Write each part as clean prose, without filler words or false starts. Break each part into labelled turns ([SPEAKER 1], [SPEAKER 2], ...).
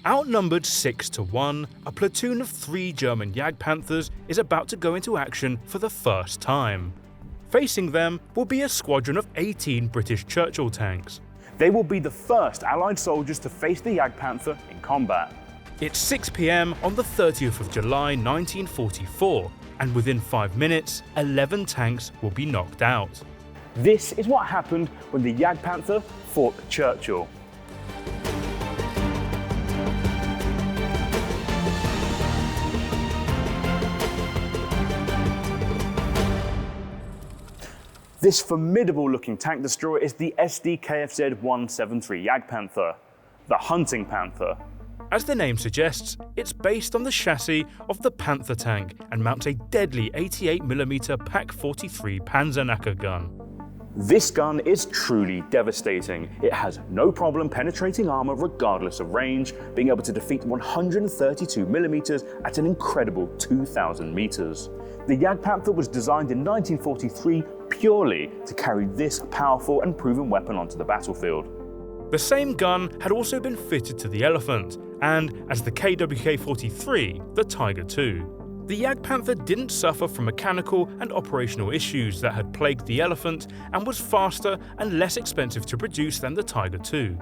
[SPEAKER 1] Outnumbered 6-1, a platoon of 3 German Jagdpanthers is about to go into action for the first time. Facing them will be a squadron of 18 British Churchill tanks.
[SPEAKER 2] They will be the first Allied soldiers to face the Jagdpanther in combat.
[SPEAKER 1] It's 6 p.m. on the 30th of July 1944, and within 5 minutes, 11 tanks will be knocked out.
[SPEAKER 2] This is what happened when the Jagdpanther fought Churchill. This formidable-looking tank destroyer is the SD-KFZ-173 Jagdpanther, the hunting panther.
[SPEAKER 1] As the name suggests, it's based on the chassis of the Panther tank and mounts a deadly 88mm Pak-43 Panzerknacker gun.
[SPEAKER 2] This gun is truly devastating. It has no problem penetrating armour regardless of range, being able to defeat 132mm at an incredible 2,000 metres. The Jagdpanther was designed in 1943 purely to carry this powerful and proven weapon onto the battlefield.
[SPEAKER 1] The same gun had also been fitted to the Elephant, and as the KWK-43, the Tiger II. The Jagdpanther didn't suffer from mechanical and operational issues that had plagued the Elephant and was faster and less expensive to produce than the Tiger II.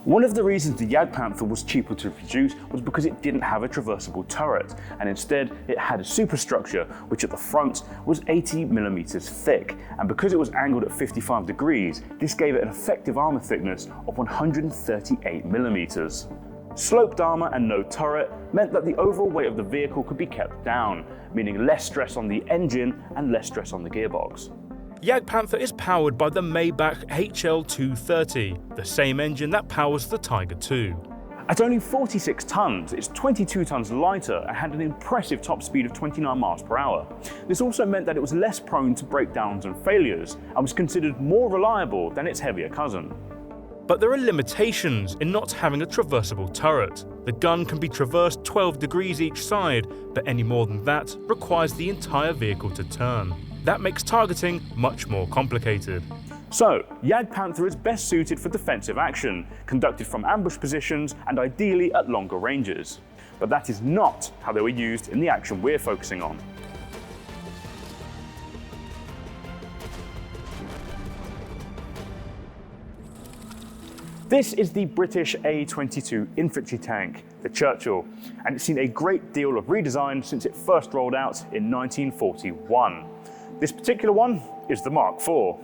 [SPEAKER 2] One of the reasons the Jagdpanther was cheaper to produce was because it didn't have a traversable turret, and instead it had a superstructure which at the front was 80mm thick, and because it was angled at 55 degrees, this gave it an effective armour thickness of 138mm. Sloped armour and no turret meant that the overall weight of the vehicle could be kept down, meaning less stress on the engine and less stress on the gearbox.
[SPEAKER 1] Jagdpanther is powered by the Maybach HL230, the same engine that powers the Tiger II.
[SPEAKER 2] At only 46 tons, it's 22 tons lighter and had an impressive top speed of 29 miles per hour. This also meant that it was less prone to breakdowns and failures, and was considered more reliable than its heavier cousin.
[SPEAKER 1] But there are limitations in not having a traversable turret. The gun can be traversed 12 degrees each side, but any more than that requires the entire vehicle to turn. That makes targeting much more complicated.
[SPEAKER 2] So, Jagdpanther is best suited for defensive action, conducted from ambush positions and ideally at longer ranges. But that is not how they were used in the action we're focusing on. This is the British A-22 infantry tank, the Churchill, and it's seen a great deal of redesign since it first rolled out in 1941. This particular one is the Mark IV.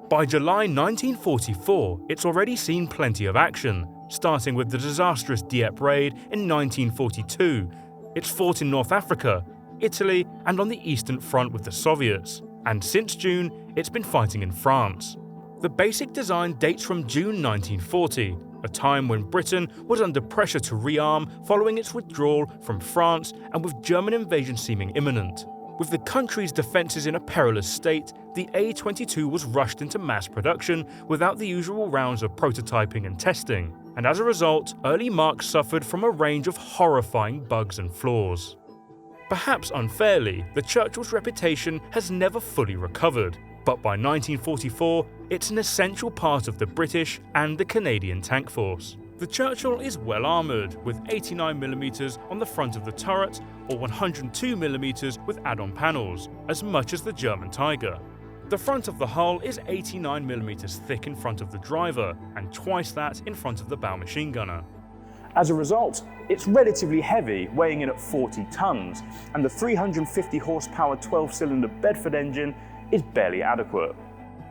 [SPEAKER 1] By July 1944, it's already seen plenty of action, starting with the disastrous Dieppe raid in 1942. It's fought in North Africa, Italy, and on the Eastern Front with the Soviets, and since June, it's been fighting in France. The basic design dates from June 1940, a time when Britain was under pressure to rearm following its withdrawal from France and with German invasion seeming imminent. With the country's defences in a perilous state, the A-22 was rushed into mass production without the usual rounds of prototyping and testing, and as a result, early Marks suffered from a range of horrifying bugs and flaws. Perhaps unfairly, the Churchill's reputation has never fully recovered, but by 1944, it's an essential part of the British and the Canadian tank force. The Churchill is well armoured, with 89mm on the front of the turret or 102mm with add-on panels, as much as the German Tiger. The front of the hull is 89mm thick in front of the driver, and twice that in front of the bow machine gunner.
[SPEAKER 2] As a result, it's relatively heavy, weighing in at 40 tons, and the 350 horsepower 12-cylinder Bedford engine is barely adequate.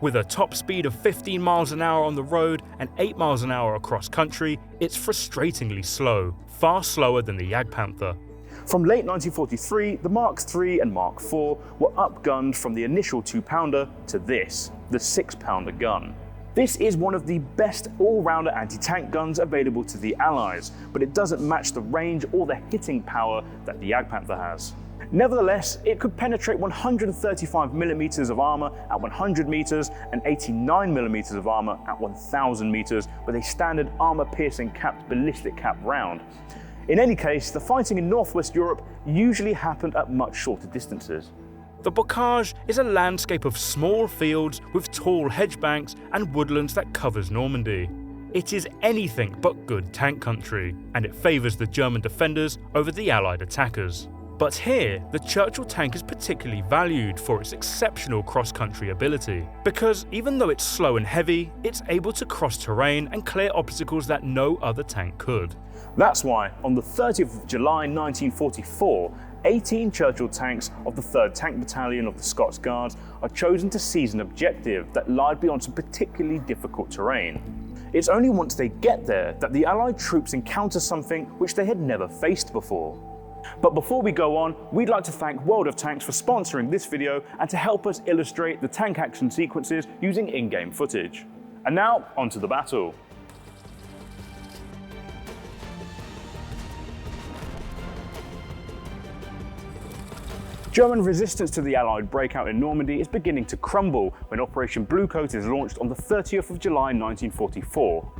[SPEAKER 1] With a top speed of 15 miles an hour on the road and 8 miles an hour across country, it's frustratingly slow, far slower than the Jagdpanther.
[SPEAKER 2] From late 1943, the Mark III and Mark IV were upgunned from the initial 2-pounder to this, the 6-pounder gun. This is one of the best all-rounder anti-tank guns available to the Allies, but it doesn't match the range or the hitting power that the Jagdpanther has. Nevertheless, it could penetrate 135mm of armour at 100 metres and 89mm of armour at 1000 metres with a standard armour-piercing capped ballistic cap round. In any case, the fighting in northwest Europe usually happened at much shorter distances.
[SPEAKER 1] The bocage is a landscape of small fields with tall hedge banks and woodlands that covers Normandy. It is anything but good tank country, and it favours the German defenders over the Allied attackers. But here, the Churchill tank is particularly valued for its exceptional cross-country ability, because even though it's slow and heavy, it's able to cross terrain and clear obstacles that no other tank could.
[SPEAKER 2] That's why, on the 30th of July 1944, 18 Churchill tanks of the 3rd Tank Battalion of the Scots Guards are chosen to seize an objective that lied beyond some particularly difficult terrain. It's only once they get there that the Allied troops encounter something which they had never faced before. But before we go on, we'd like to thank World of Tanks for sponsoring this video and to help us illustrate the tank action sequences using in-game footage. And now, onto the battle. German resistance to the Allied breakout in Normandy is beginning to crumble when Operation Bluecoat is launched on the 30th of July 1944.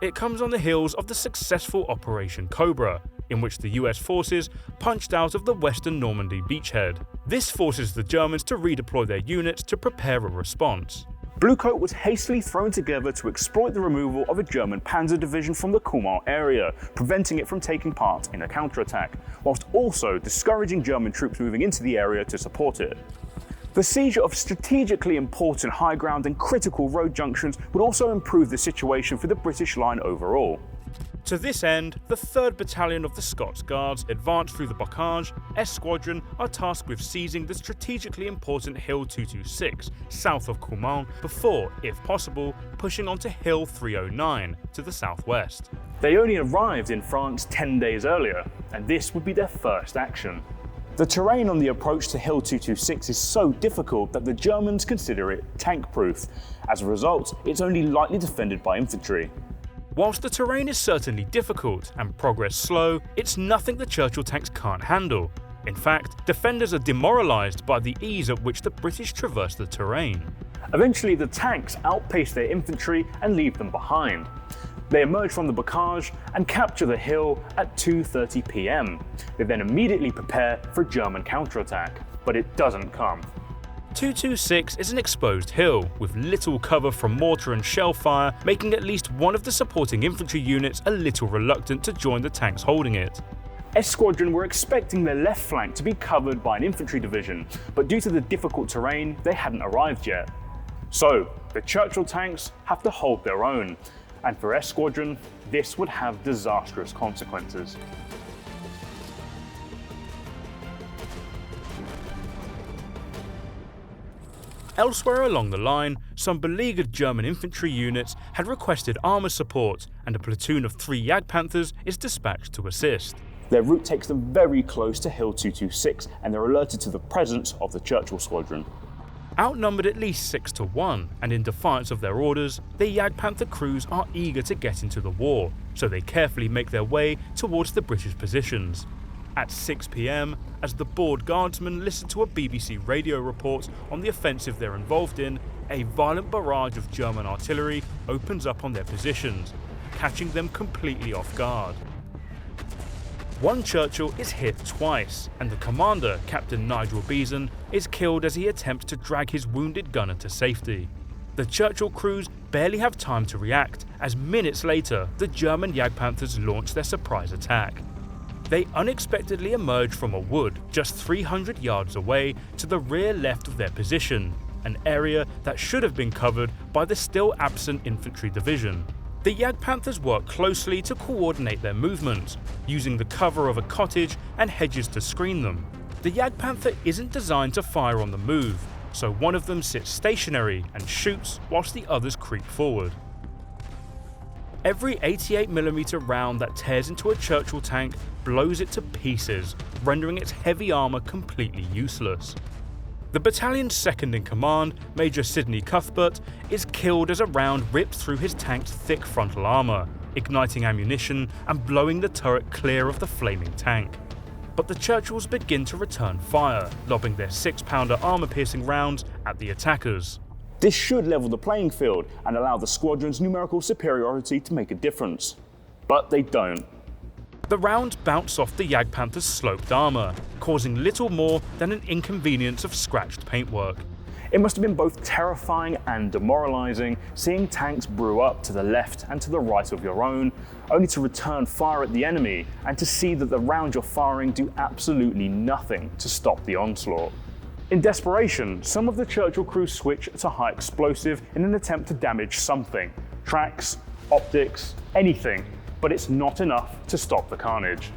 [SPEAKER 1] It comes on the heels of the successful Operation Cobra, in which the US forces punched out of the western Normandy beachhead. This forces the Germans to redeploy their units to prepare a response.
[SPEAKER 2] Bluecoat was hastily thrown together to exploit the removal of a German panzer division from the Caumont area, preventing it from taking part in a counterattack, whilst also discouraging German troops moving into the area to support it. The siege of strategically important high ground and critical road junctions would also improve the situation for the British line overall.
[SPEAKER 1] To this end, the 3rd Battalion of the Scots Guards advanced through the Bocage. S Squadron are tasked with seizing the strategically important Hill 226 south of Caumont before, if possible, pushing onto Hill 309 to the southwest.
[SPEAKER 2] They only arrived in France 10 days earlier, and this would be their first action. The terrain on the approach to Hill 226 is so difficult that the Germans consider it tank-proof. As a result, it's only lightly defended by infantry.
[SPEAKER 1] Whilst the terrain is certainly difficult and progress slow, it's nothing the Churchill tanks can't handle. In fact, defenders are demoralised by the ease at which the British traverse the terrain.
[SPEAKER 2] Eventually, the tanks outpace their infantry and leave them behind. They emerge from the Bocage and capture the hill at 2:30 PM. They then immediately prepare for a German counterattack, but it doesn't come.
[SPEAKER 1] 226 is an exposed hill, with little cover from mortar and shell fire, making at least one of the supporting infantry units a little reluctant to join the tanks holding it.
[SPEAKER 2] S Squadron were expecting their left flank to be covered by an infantry division, but due to the difficult terrain, they hadn't arrived yet. So, the Churchill tanks have to hold their own, and for S Squadron, this would have disastrous consequences.
[SPEAKER 1] Elsewhere along the line, some beleaguered German infantry units had requested armour support, and a platoon of 3 Jagdpanthers is dispatched to assist.
[SPEAKER 2] Their route takes them very close to Hill 226, and they're alerted to the presence of the Churchill Squadron.
[SPEAKER 1] Outnumbered at least 6 to 1, and in defiance of their orders, the Jagdpanther crews are eager to get into the war, so they carefully make their way towards the British positions. At 6 PM, as the bored guardsmen listen to a BBC radio report on the offensive they're involved in, a violent barrage of German artillery opens up on their positions, catching them completely off guard. One Churchill is hit twice, and the commander, Captain Nigel Beeson, is killed as he attempts to drag his wounded gunner to safety. The Churchill crews barely have time to react, as minutes later, the German Jagdpanthers launch their surprise attack. They unexpectedly emerge from a wood just 300 yards away to the rear left of their position, an area that should have been covered by the still absent infantry division. The Jagdpanthers work closely to coordinate their movement, using the cover of a cottage and hedges to screen them. The Jagdpanther isn't designed to fire on the move, so one of them sits stationary and shoots whilst the others creep forward. Every 88mm round that tears into a Churchill tank blows it to pieces, rendering its heavy armour completely useless. The battalion's second in command, Major Sidney Cuthbert, is killed as a round rips through his tank's thick frontal armour, igniting ammunition and blowing the turret clear of the flaming tank. But the Churchills begin to return fire, lobbing their 6-pounder armour-piercing rounds at the attackers.
[SPEAKER 2] This should level the playing field and allow the squadron's numerical superiority to make a difference. But they don't.
[SPEAKER 1] The rounds bounce off the Jagdpanther's sloped armour, causing little more than an inconvenience of scratched paintwork.
[SPEAKER 2] It must have been both terrifying and demoralising seeing tanks brew up to the left and to the right of your own, only to return fire at the enemy and to see that the rounds you're firing do absolutely nothing to stop the onslaught. In desperation, some of the Churchill crew switch to high explosive in an attempt to damage something – tracks, optics, anything, but it's not enough to stop the carnage.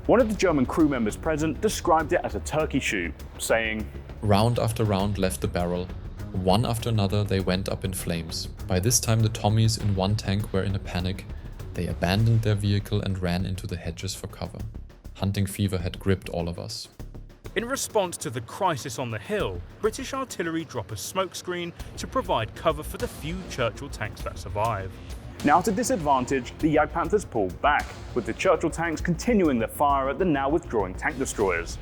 [SPEAKER 2] One of the German crew members present described it as a turkey shoot, saying,
[SPEAKER 3] "Round after round left the barrel. One after another they went up in flames. By this time the Tommies in one tank were in a panic. They abandoned their vehicle and ran into the hedges for cover. Hunting fever had gripped all of us."
[SPEAKER 1] In response to the crisis on the hill, British artillery drop a smokescreen to provide cover for the few Churchill tanks that survive.
[SPEAKER 2] Now to disadvantage, the Jagdpanthers pulled back, with the Churchill tanks continuing their fire at the now withdrawing tank destroyers.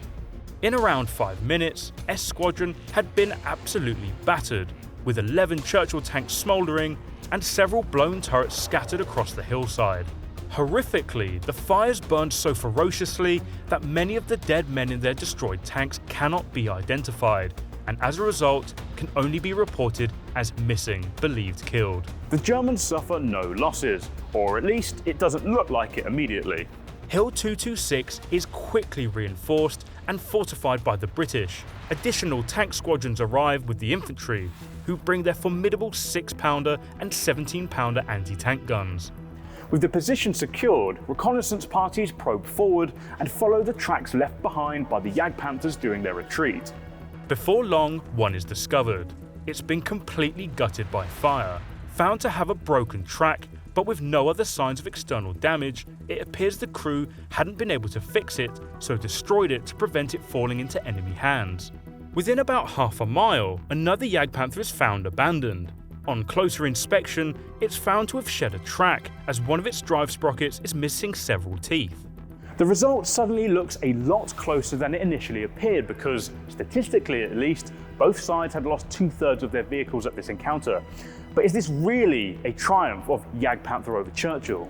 [SPEAKER 1] In around 5 minutes, S Squadron had been absolutely battered, with 11 Churchill tanks smouldering and several blown turrets scattered across the hillside. Horrifically, the fires burned so ferociously that many of the dead men in their destroyed tanks cannot be identified, and as a result can only be reported as missing, believed killed.
[SPEAKER 2] The Germans suffer no losses, or at least it doesn't look like it immediately.
[SPEAKER 1] Hill 226 is quickly reinforced and fortified by the British. Additional tank squadrons arrive with the infantry, who bring their formidable 6-pounder and 17-pounder anti-tank guns.
[SPEAKER 2] With the position secured, reconnaissance parties probe forward and follow the tracks left behind by the Jagdpanthers during their retreat.
[SPEAKER 1] Before long, one is discovered. It's been completely gutted by fire. Found to have a broken track, but with no other signs of external damage, it appears the crew hadn't been able to fix it, so destroyed it to prevent it falling into enemy hands. Within about half a mile, another Jagdpanther is found abandoned. On closer inspection, it's found to have shed a track, as one of its drive sprockets is missing several teeth.
[SPEAKER 2] The result suddenly looks a lot closer than it initially appeared because, statistically at least, both sides had lost 2/3 of their vehicles at this encounter. But is this really a triumph of Jagdpanther over Churchill?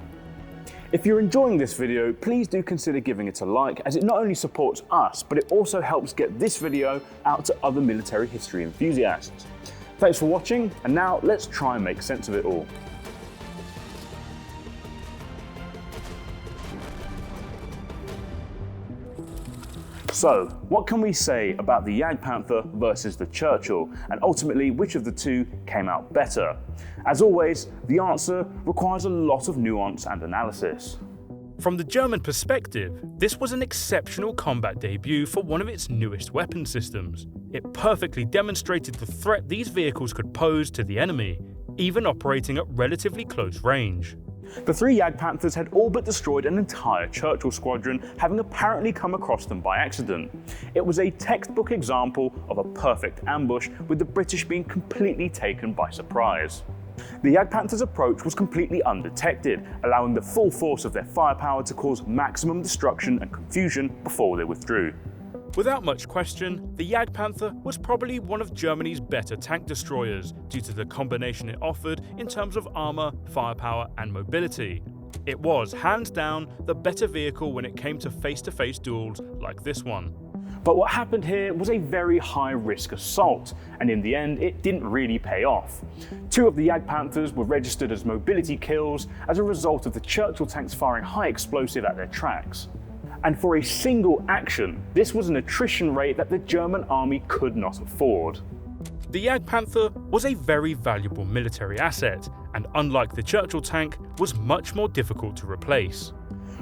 [SPEAKER 2] If you're enjoying this video, please do consider giving it a like, as it not only supports us, but it also helps get this video out to other military history enthusiasts. Thanks for watching, and now let's try and make sense of it all. So, what can we say about the Jagdpanther versus the Churchill, and ultimately which of the two came out better? As always, the answer requires a lot of nuance and analysis.
[SPEAKER 1] From the German perspective, this was an exceptional combat debut for one of its newest weapon systems. It perfectly demonstrated the threat these vehicles could pose to the enemy, even operating at relatively close range.
[SPEAKER 2] The three Jagdpanthers had all but destroyed an entire Churchill squadron, having apparently come across them by accident. It was a textbook example of a perfect ambush, with the British being completely taken by surprise. The Jagdpanthers' approach was completely undetected, allowing the full force of their firepower to cause maximum destruction and confusion before they withdrew.
[SPEAKER 1] Without much question, the Jagdpanther was probably one of Germany's better tank destroyers due to the combination it offered in terms of armour, firepower and mobility. It was, hands down, the better vehicle when it came to face-to-face duels like this one.
[SPEAKER 2] But what happened here was a very high-risk assault, and in the end it didn't really pay off. 2 of the Jagdpanthers were registered as mobility kills as a result of the Churchill tanks firing high explosive at their tracks. And for a single action, this was an attrition rate that the German army could not afford.
[SPEAKER 1] The Jagdpanther was a very valuable military asset, and unlike the Churchill tank, was much more difficult to replace.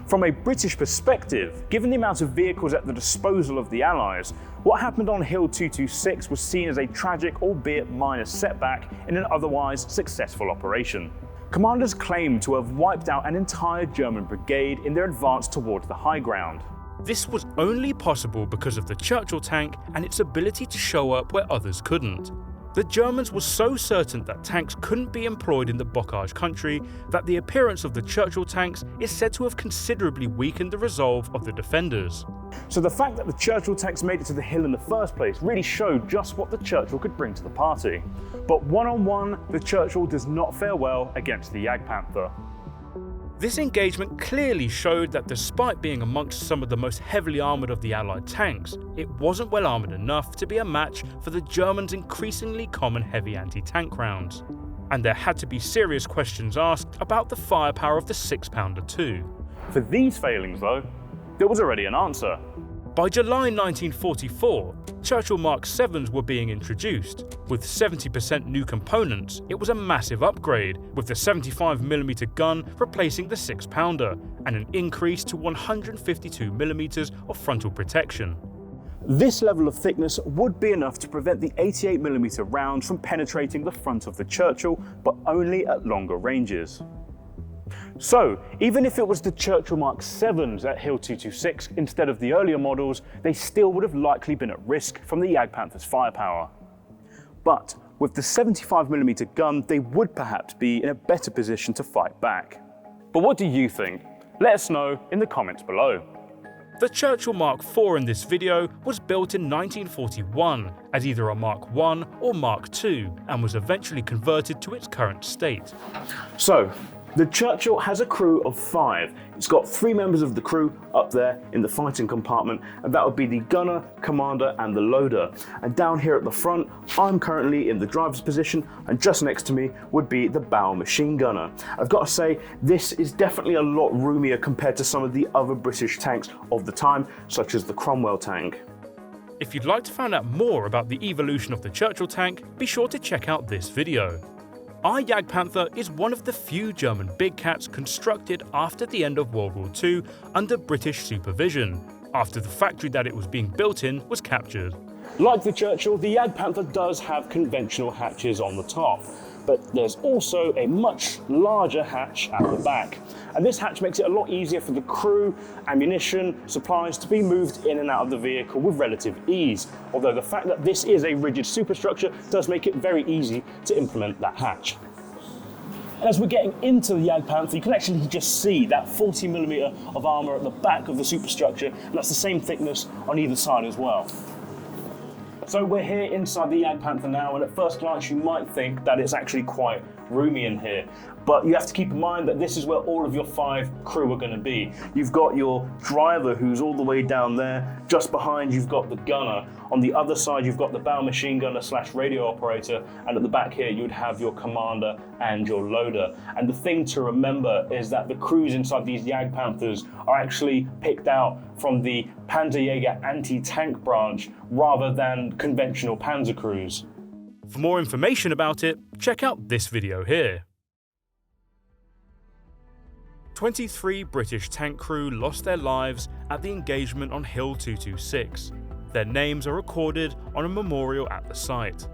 [SPEAKER 2] From a British perspective, given the amount of vehicles at the disposal of the Allies, what happened on Hill 226 was seen as a tragic, albeit minor setback in an otherwise successful operation. Commanders claimed to have wiped out an entire German brigade in their advance towards the high ground.
[SPEAKER 1] This was only possible because of the Churchill tank and its ability to show up where others couldn't. The Germans were so certain that tanks couldn't be employed in the Bocage country that the appearance of the Churchill tanks is said to have considerably weakened the resolve of the defenders.
[SPEAKER 2] So the fact that the Churchill tanks made it to the hill in the first place really showed just what the Churchill could bring to the party. But one-on-one, the Churchill does not fare well against the Jagdpanther.
[SPEAKER 1] This engagement clearly showed that despite being amongst some of the most heavily armoured of the Allied tanks, it wasn't well armoured enough to be a match for the Germans' increasingly common heavy anti-tank rounds. And there had to be serious questions asked about the firepower of the 6-pounder too.
[SPEAKER 2] For these failings though, there was already an answer.
[SPEAKER 1] By July 1944, Churchill Mark 7s were being introduced. With 70% new components, it was a massive upgrade, with the 75mm gun replacing the 6-pounder, and an increase to 152mm of frontal protection.
[SPEAKER 2] This level of thickness would be enough to prevent the 88mm rounds from penetrating the front of the Churchill, but only at longer ranges. So, even if it was the Churchill Mark 7s at Hill 226 instead of the earlier models, they still would have likely been at risk from the Jagdpanther's firepower. But with the 75mm gun, they would perhaps be in a better position to fight back. But what do you think? Let us know in the comments below.
[SPEAKER 1] The Churchill Mark IV in this video was built in 1941 as either a Mark I or Mark II and was eventually converted to its current state.
[SPEAKER 2] So, the Churchill has a crew of 5. It's got 3 members of the crew up there in the fighting compartment, and that would be the gunner, commander and the loader. And down here at the front, I'm currently in the driver's position, and just next to me would be the bow machine gunner. I've got to say, this is definitely a lot roomier compared to some of the other British tanks of the time, such as the Cromwell tank.
[SPEAKER 1] If you'd like to find out more about the evolution of the Churchill tank, be sure to check out this video. Our Jagdpanther is one of the few German big cats constructed after the end of World War II under British supervision, after the factory that it was being built in was captured.
[SPEAKER 2] Like the Churchill, the Jagdpanther does have conventional hatches on the top, but there's also a much larger hatch at the back. And this hatch makes it a lot easier for the crew, ammunition, supplies to be moved in and out of the vehicle with relative ease. Although the fact that this is a rigid superstructure does make it very easy to implement that hatch. And as we're getting into the Jagdpanther, you can actually just see that 40mm of armour at the back of the superstructure, and that's the same thickness on either side as well. So we're here inside the Jagdpanther now, and at first glance you might think that it's actually quite roomy in here. But you have to keep in mind that this is where all of your 5 crew are going to be. You've got your driver who's all the way down there. Just behind you've got the gunner. On the other side you've got the bow machine gunner / radio operator. And at the back here you'd have your commander and your loader. And the thing to remember is that the crews inside these Jagdpanthers are actually picked out from the Panzerjäger anti-tank branch rather than conventional panzer crews.
[SPEAKER 1] For more information about it, check out this video here. 23 British tank crew lost their lives at the engagement on Hill 226. Their names are recorded on a memorial at the site.